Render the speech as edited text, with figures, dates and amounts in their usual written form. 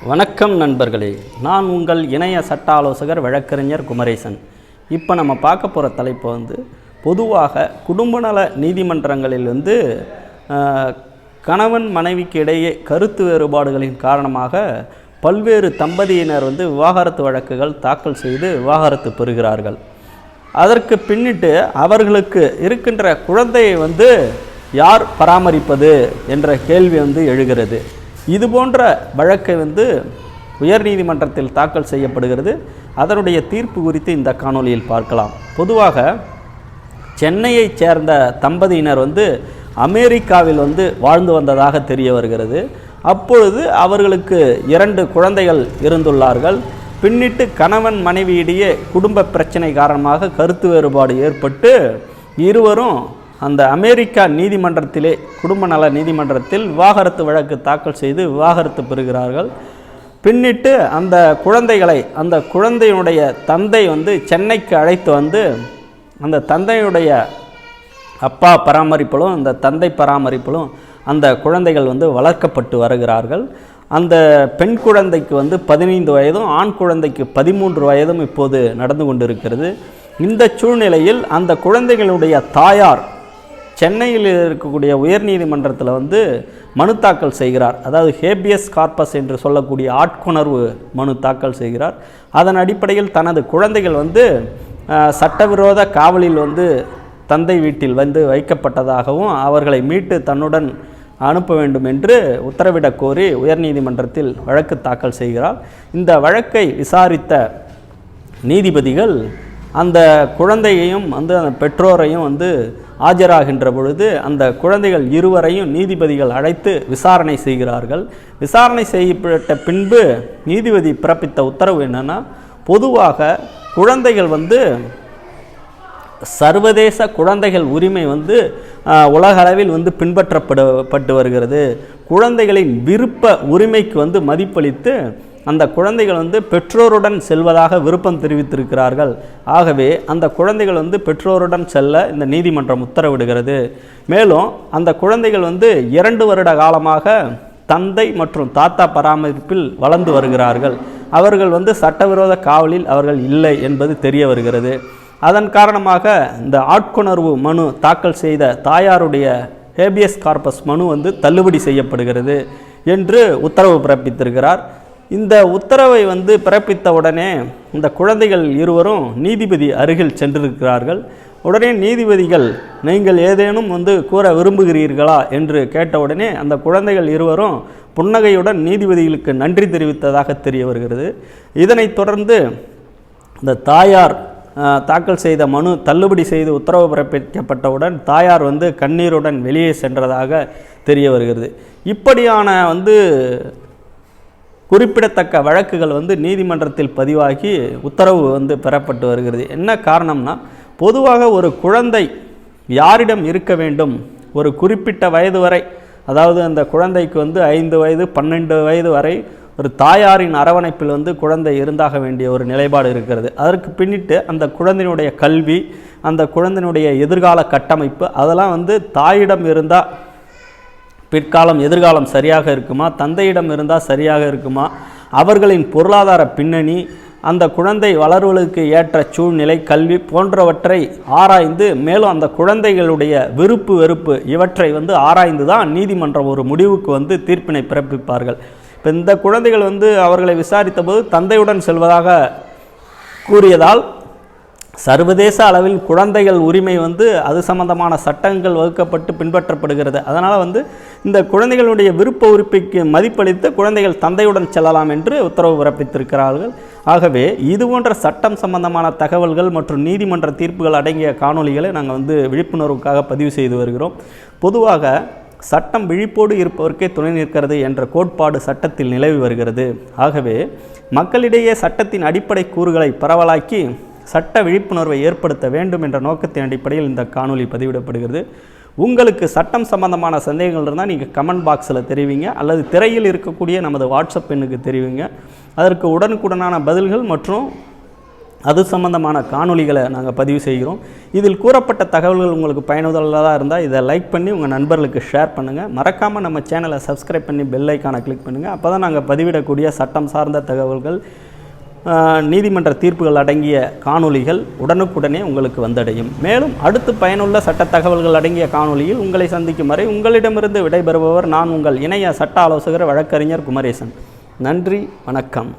வணக்கம் நண்பர்களே, நான் உங்கள் இணைய சட்ட ஆலோசகர் வழக்கறிஞர் குமரேசன். இப்போ நம்ம பார்க்க போகிற தலைப்பு பொதுவாக குடும்ப நல நீதிமன்றங்களில் கணவன் மனைவிக்கு இடையே கருத்து வேறுபாடுகளின் காரணமாக பல்வேறு தம்பதியினர் விவாகரத்து வழக்குகள் தாக்கல் செய்து விவாகரத்து பெறுகிறார்கள். அதற்கு பின்னிட்டு அவர்களுக்கு இருக்கின்ற குழந்தையை யார் பராமரிப்பது என்ற கேள்வி எழுகிறது. இது போன்ற வழக்கை உயர்நீதிமன்றத்தில் தாக்கல் செய்யப்படுகிறது. அதனுடைய தீர்ப்பு குறித்து இந்த காணொளியில் பார்க்கலாம். பொதுவாக சென்னையைச் சேர்ந்த தம்பதியினர் அமெரிக்காவில் வாழ்ந்து வந்ததாக தெரிய வருகிறது. அப்பொழுது அவர்களுக்கு 2 குழந்தைகள் இருந்துள்ளார்கள். பின்னிட்டு கணவன் மனைவியிடையே குடும்ப பிரச்சனை காரணமாக கருத்து வேறுபாடு ஏற்பட்டு இருவரும் அந்த அமெரிக்கா நீதிமன்றத்திலே குடும்ப நல நீதிமன்றத்தில் விவாகரத்து வழக்கு தாக்கல் செய்து விவாகரத்து பெறுகிறார்கள். பின்னிட்டு அந்த குழந்தைகளை அந்த குழந்தையினுடைய தந்தை சென்னைக்கு அழைத்து அந்த தந்தையுடைய அப்பா பராமரிப்பிலும் அந்த தந்தை பராமரிப்பிலும் அந்த குழந்தைகள் வளர்க்கப்பட்டு வருகிறார்கள். அந்த பெண் குழந்தைக்கு 15 வயதும் ஆண் குழந்தைக்கு 13 வயதும் இப்போது நடந்து கொண்டிருக்கிறது. இந்த சூழ்நிலையில் அந்த குழந்தைகளுடைய தாயார் சென்னையில் இருக்கக்கூடிய உயர்நீதிமன்றத்தில் மனு தாக்கல் செய்கிறார். அதாவது ஹேபியஸ் கார்பஸ் என்று சொல்லக்கூடிய ஆட்கொணர்வு மனு தாக்கல் செய்கிறார். அதன் அடிப்படையில் தனது குழந்தைகள் சட்டவிரோத காவலில் தந்தை வீட்டில் வைக்கப்பட்டதாகவும் அவர்களை மீட்டு தன்னுடன் அனுப்ப வேண்டும் என்று உத்தரவிடக் கோரி உயர்நீதிமன்றத்தில் வழக்கு தாக்கல் செய்கிறார். இந்த வழக்கை விசாரித்த நீதிபதிகள் அந்த குழந்தையையும் அந்த பெற்றோரையும் ஆஜராகின்ற பொழுது அந்த குழந்தைகள் இருவரையும் நீதிபதிகள் அழைத்து விசாரணை செய்கிறார்கள். விசாரணை செய்யப்பட்ட பின்பு நீதிபதி பிறப்பித்த உத்தரவு என்னன்னா, பொதுவாக குழந்தைகள் சர்வதேச குழந்தைகள் உரிமை உலக அளவில் பின்பற்றப்பட்டு வருகிறது. குழந்தைகளின் விருப்ப உரிமைக்கு மதிப்பளித்து அந்த குழந்தைகள் பெற்றோருடன் செல்வதாக விருப்பம் தெரிவித்திருக்கிறார்கள். ஆகவே அந்த குழந்தைகள் பெற்றோருடன் செல்ல இந்த நீதிமன்றம் உத்தரவிடுகிறது. மேலும் அந்த குழந்தைகள் 2 வருட காலமாக தந்தை மற்றும் தாத்தா பராமரிப்பில் வளர்ந்து வருகிறார்கள். அவர்கள் சட்டவிரோத காவலில் அவர்கள் இல்லை என்பது தெரிய வருகிறது. அதன் காரணமாக இந்த ஆட்கொணர்வு மனு தாக்கல் செய்த தாயாருடைய ஹேபியஸ் கார்பஸ் மனு தள்ளுபடி செய்யப்படுகிறது என்று உத்தரவு பிறப்பித்திருக்கிறார். இந்த உத்தரவை பிறப்பித்த உடனே இந்த குழந்தைகள் இருவரும் நீதிபதி அருகில் சென்றிருக்கிறார்கள். உடனே நீதிபதிகள், நீங்கள் ஏதேனும் கூற விரும்புகிறீர்களா என்று கேட்டவுடனே அந்த குழந்தைகள் இருவரும் புன்னகையுடன் நீதிபதிகளுக்கு நன்றி தெரிவித்ததாக தெரிய வருகிறது. இதனைத் தொடர்ந்து இந்த தாயார் தாக்கல் செய்த மனு தள்ளுபடி செய்து உத்தரவு பிறப்பிக்கப்பட்டவுடன் தாயார் கண்ணீருடன் வெளியே சென்றதாக தெரிய வருகிறது. இப்படியான குறிப்பிடத்தக்க வழக்குகள் நீதிமன்றத்தில் பதிவாகி உத்தரவு பெறப்பட்டு வருகிறது. என்ன காரணம்னா, பொதுவாக ஒரு குழந்தை யாரிடம் இருக்க வேண்டும், ஒரு குறிப்பிட்ட வயது வரை, அதாவது அந்த குழந்தைக்கு 5 வயது 12 வயது வரை ஒரு தாயாரின் அரவணைப்பில் குழந்தை இருந்தாக வேண்டிய ஒரு நிலைப்பாடு இருக்கிறது. அதற்கு பின்னிட்டு அந்த குழந்தையினுடைய கல்வி, அந்த குழந்தையினுடைய எதிர்கால கட்டமைப்பு, அதெல்லாம் தாயிடம் இருந்தால் பிற்காலம் எதிர்காலம் சரியாக இருக்குமா, தந்தையிடம் இருந்தால் சரியாக இருக்குமா, அவர்களின் பொருளாதார பின்னணி, அந்த குழந்தை வளர்வதற்கு ஏற்ற சூழ்நிலை, கல்வி போன்றவற்றை ஆராய்ந்து மேலும் அந்த குழந்தைகளுடைய விருப்பு வெறுப்பு இவற்றை ஆராய்ந்து தான் நீதிமன்றம் ஒரு முடிவுக்கு தீர்ப்பினை பிறப்பிப்பார்கள். இப்போ இந்த குழந்தைகள் அவர்களை விசாரித்த போது தந்தையுடன் செல்வதாக கூறியதால் சர்வதேச அளவில் குழந்தைகள் உரிமை அது சம்பந்தமான சட்டங்கள் வகுக்கப்பட்டு பின்பற்றப்படுகிறது. அதனால் இந்த குழந்தைகளுடைய விருப்ப உரிமைக்கு மதிப்பளித்து குழந்தைகள் தந்தையுடன் செல்லலாம் என்று உத்தரவு பிறப்பித்திருக்கிறார்கள். ஆகவே இது போன்ற சட்டம் சம்பந்தமான தகவல்கள் மற்றும் நீதிமன்ற தீர்ப்புகள் அடங்கிய காணொளிகளை நாங்கள் விழிப்புணர்வுக்காக பதிவு செய்து வருகிறோம். பொதுவாக சட்டம் விழிப்போடு இருப்பவருக்கே துணை நிற்கிறது என்ற கோட்பாடு சட்டத்தில் நிலவி வருகிறது. ஆகவே மக்களிடையே சட்டத்தின் அடிப்படை கூறுகளை பரவலாக்கி சட்ட விழிப்புணர்வை ஏற்படுத்த வேண்டும் என்ற நோக்கத்தின் அடிப்படையில் இந்த காணொளி பதிவிடப்படுகிறது. உங்களுக்கு சட்டம் சம்பந்தமான சந்தேகங்கள் இருந்தால் நீங்கள் கமெண்ட் பாக்ஸில் தெரிவிங்க, அல்லது திரையில் இருக்கக்கூடிய நமது வாட்ஸ்அப் எண்ணுக்கு தெரிவிங்க. அதற்கு உடனுக்குடனான பதில்கள் மற்றும் அது சம்பந்தமான காணொளிகளை நாங்கள் பதிவு செய்கிறோம். இதில் கூறப்பட்ட தகவல்கள் உங்களுக்கு பயனுள்ளதாக இருந்தால் இதை லைக் பண்ணி உங்கள் நண்பர்களுக்கு ஷேர் பண்ணுங்கள். மறக்காமல் நம்ம சேனலை சப்ஸ்கிரைப் பண்ணி பெல் ஐக்கானை கிளிக் பண்ணுங்கள். அப்போ தான் நாங்கள் பதிவிடக்கூடிய சட்டம் சார்ந்த தகவல்கள், நீதிமன்ற தீர்ப்புகள் அடங்கிய காணொளிகள் உடனுக்குடனே உங்களுக்கு வந்தடையும். மேலும் அடுத்து பயனுள்ள சட்ட தகவல்கள் அடங்கிய காணொளியில் உங்களை சந்திக்கும் வரை உங்களிடமிருந்து விடைபெறுபவர் நான் உங்கள் இணைய சட்ட ஆலோசகர் வழக்கறிஞர் குமரேசன். நன்றி, வணக்கம்.